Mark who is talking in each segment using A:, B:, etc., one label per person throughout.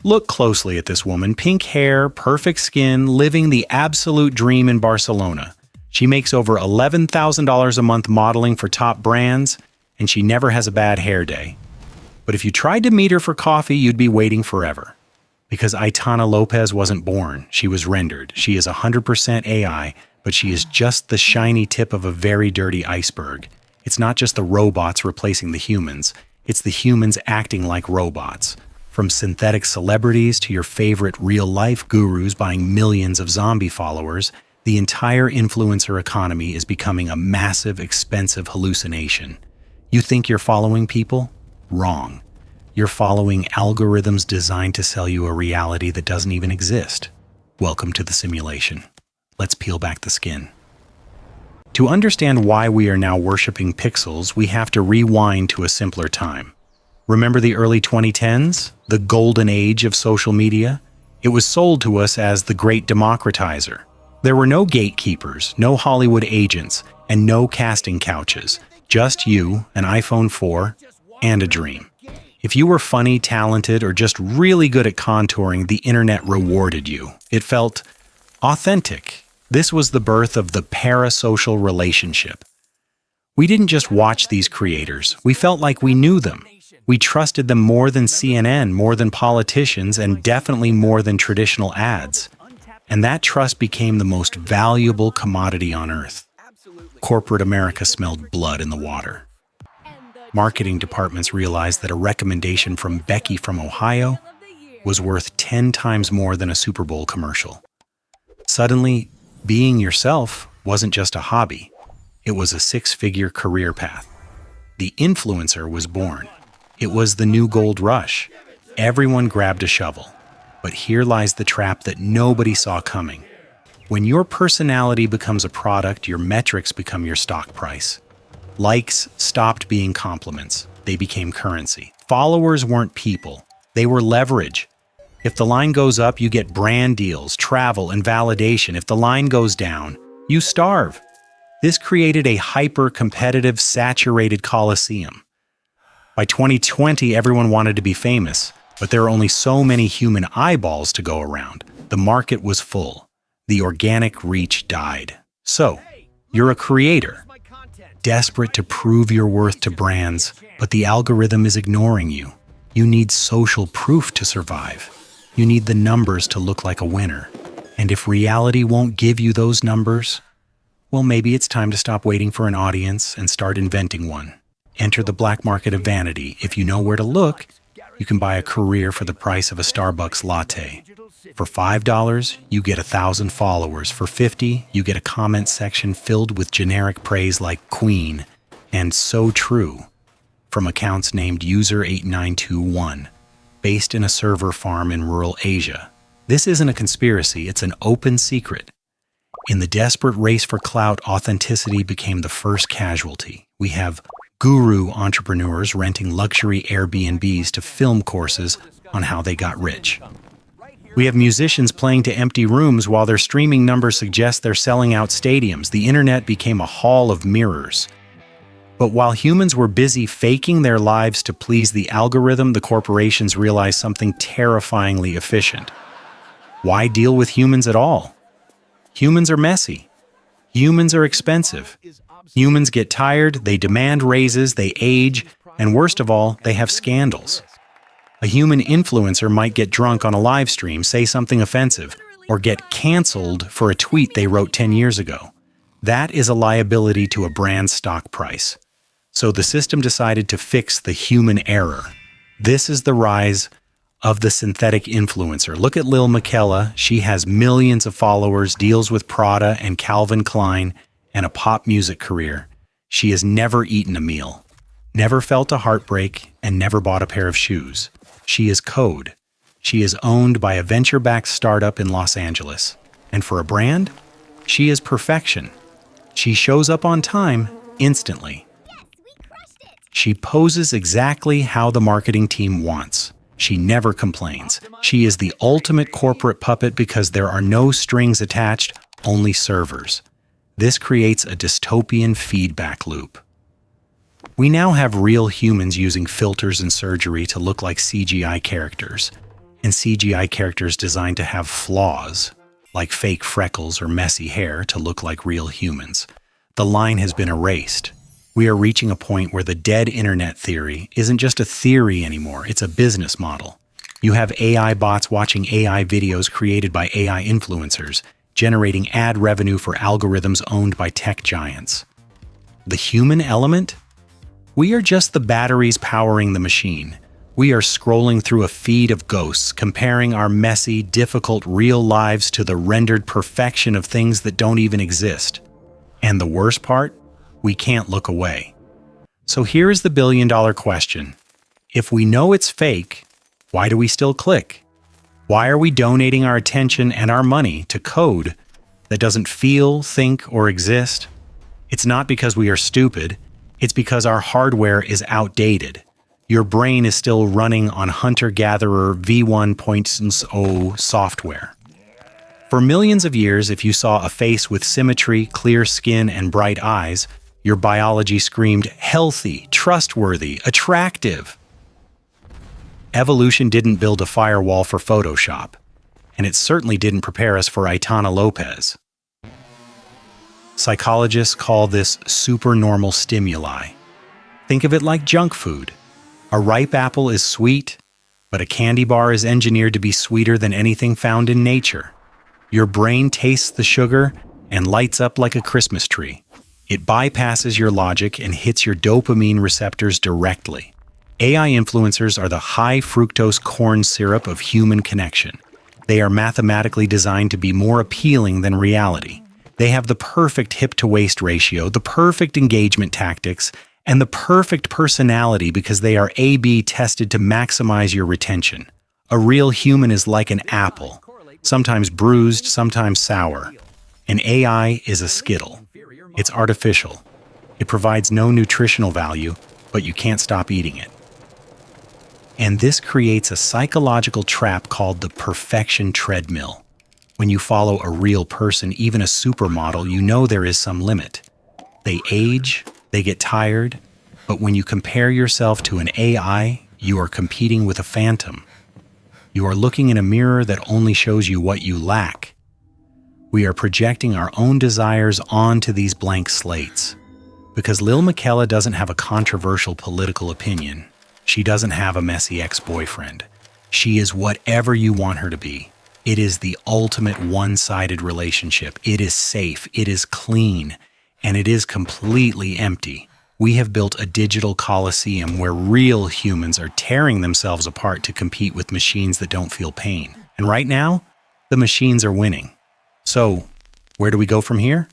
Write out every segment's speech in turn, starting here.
A: Look closely at this woman. Pink hair, perfect skin, living the absolute dream in Barcelona. She makes over $11,000 a month modeling for top brands, and she never has a bad hair day. But if you tried to meet her for coffee, you'd be waiting forever. Because Aitana Lopez wasn't born, she was rendered. She is 100% AI, but she is just the shiny tip of a very dirty iceberg. It's not just the robots replacing the humans, it's the humans acting like robots. From synthetic celebrities to your favorite real-life gurus buying millions of zombie followers, the entire influencer economy is becoming a massive, expensive hallucination. You think you're following people? Wrong. You're following algorithms designed to sell you a reality that doesn't even exist. Welcome to the simulation. Let's peel back the skin. To understand why we are now worshiping pixels, we have to rewind to a simpler time. Remember the early 2010s? The golden age of social media? It was sold to us as the great democratizer. There were no gatekeepers, no Hollywood agents, and no casting couches. Just you, an iPhone 4, and a dream. If you were funny, talented, or just really good at contouring, the internet rewarded you. It felt authentic. This was the birth of the parasocial relationship. We didn't just watch these creators. We felt like we knew them. We trusted them more than CNN, more than politicians, and definitely more than traditional ads. And that trust became the most valuable commodity on earth. Corporate America smelled blood in the water. Marketing departments realized that a recommendation from Becky from Ohio was worth 10 times more than a Super Bowl commercial. Suddenly, being yourself wasn't just a hobby. It was a six-figure career path. The influencer was born. It was the new gold rush. Everyone grabbed a shovel. But here lies the trap that nobody saw coming. When your personality becomes a product, your metrics become your stock price. Likes stopped being compliments. They became currency. Followers weren't people. They were leverage. If the line goes up, you get brand deals, travel, and validation. If the line goes down, you starve. This created a hyper-competitive, saturated coliseum. By 2020, everyone wanted to be famous. But there are only so many human eyeballs to go around. The market was full. The organic reach died. So, you're a creator, desperate to prove your worth to brands, but the algorithm is ignoring you. You need social proof to survive. You need the numbers to look like a winner. And if reality won't give you those numbers, well, maybe it's time to stop waiting for an audience and start inventing one. Enter the black market of vanity. If you know where to look, you can buy a career for the price of a Starbucks latte. For $5, you get 1,000 followers. For $50, you get a comment section filled with generic praise like Queen and So True from accounts named User8921, based in a server farm in rural Asia. This isn't a conspiracy, it's an open secret. In the desperate race for clout, authenticity became the first casualty. We have guru entrepreneurs renting luxury Airbnbs to film courses on how they got rich. We have musicians playing to empty rooms while their streaming numbers suggest they're selling out stadiums. The internet became a hall of mirrors. But while humans were busy faking their lives to please the algorithm, the corporations realized something terrifyingly efficient. Why deal with humans at all? Humans are messy. Humans are expensive. Humans get tired, they demand raises, they age, and worst of all, they have scandals. A human influencer might get drunk on a live stream, say something offensive, or get canceled for a tweet they wrote 10 years ago. That is a liability to a brand's stock price. So the system decided to fix the human error. This is the rise of the synthetic influencer. Look at Lil Miquela. She has millions of followers, deals with Prada and Calvin Klein, and a pop music career. She has never eaten a meal, never felt a heartbreak, and never bought a pair of shoes. She is code. She is owned by a venture-backed startup in Los Angeles. And for a brand, she is perfection. She shows up on time instantly. She poses exactly how the marketing team wants. She never complains. She is the ultimate corporate puppet because there are no strings attached, only servers. This creates a dystopian feedback loop. We now have real humans using filters and surgery to look like CGI characters. and CGI characters designed to have flaws, like fake freckles or messy hair to look like real humans. The line has been erased. We are reaching a point where the dead internet theory isn't just a theory anymore, it's a business model. You have AI bots watching AI videos created by AI influencers, generating ad revenue for algorithms owned by tech giants. The human element? We are just the batteries powering the machine. We are scrolling through a feed of ghosts, comparing our messy, difficult, real lives to the rendered perfection of things that don't even exist. And the worst part? We can't look away. So here is the billion-dollar question. If we know it's fake, why do we still click? Why are we donating our attention and our money to code that doesn't feel, think, or exist? It's not because we are stupid. It's because our hardware is outdated. Your brain is still running on hunter-gatherer v1.0 software. For millions of years, if you saw a face with symmetry, clear skin, and bright eyes, your biology screamed healthy, trustworthy, attractive. Evolution didn't build a firewall for Photoshop, and it certainly didn't prepare us for Aitana Lopez. Psychologists call this supernormal stimuli. Think of it like junk food. A ripe apple is sweet, but a candy bar is engineered to be sweeter than anything found in nature. Your brain tastes the sugar and lights up like a Christmas tree. It bypasses your logic and hits your dopamine receptors directly. AI influencers are the high fructose corn syrup of human connection. They are mathematically designed to be more appealing than reality. They have the perfect hip-to-waist ratio, the perfect engagement tactics, and the perfect personality because they are A/B tested to maximize your retention. A real human is like an apple, sometimes bruised, sometimes sour. An AI is a Skittle. It's artificial. It provides no nutritional value, but you can't stop eating it. And this creates a psychological trap called the perfection treadmill. When you follow a real person, even a supermodel, you know there is some limit. They age, they get tired, but when you compare yourself to an AI, you are competing with a phantom. You are looking in a mirror that only shows you what you lack. We are projecting our own desires onto these blank slates. Because Lil Miquela doesn't have a controversial political opinion, she doesn't have a messy ex-boyfriend. She is whatever you want her to be. It is the ultimate one-sided relationship. It is safe, it is clean, and it is completely empty. We have built a digital coliseum where real humans are tearing themselves apart to compete with machines that don't feel pain. And right now, the machines are winning. So, where do we go from here?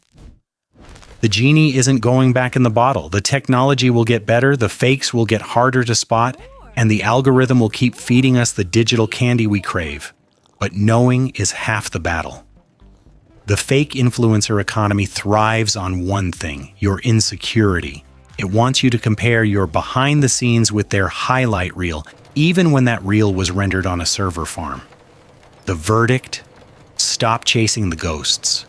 A: The genie isn't going back in the bottle. The technology will get better, the fakes will get harder to spot, and the algorithm will keep feeding us the digital candy we crave. But knowing is half the battle. The fake influencer economy thrives on one thing, your insecurity. It wants you to compare your behind the scenes with their highlight reel, even when that reel was rendered on a server farm. The verdict? Stop chasing the ghosts.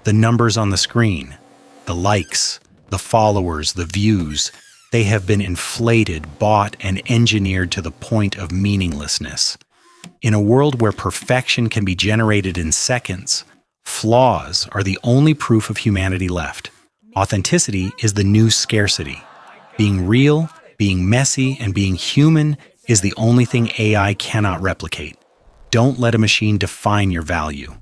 A: The numbers on the screen, the likes, the followers, the views, they have been inflated, bought, and engineered to the point of meaninglessness. In a world where perfection can be generated in seconds, flaws are the only proof of humanity left. Authenticity is the new scarcity. Being real, being messy, and being human is the only thing AI cannot replicate. Don't let a machine define your value.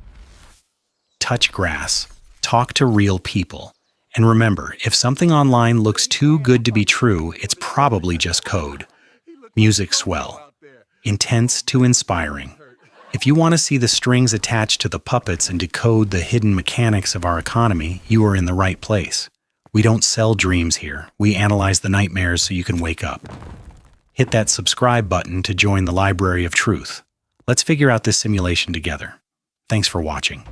A: Touch grass. Talk to real people. And remember, if something online looks too good to be true, it's probably just code. Music swell. Intense to inspiring. If you want to see the strings attached to the puppets and decode the hidden mechanics of our economy, you are in the right place. We don't sell dreams here. We analyze the nightmares so you can wake up. Hit that subscribe button to join the library of truth. Let's figure out this simulation together. Thanks for watching.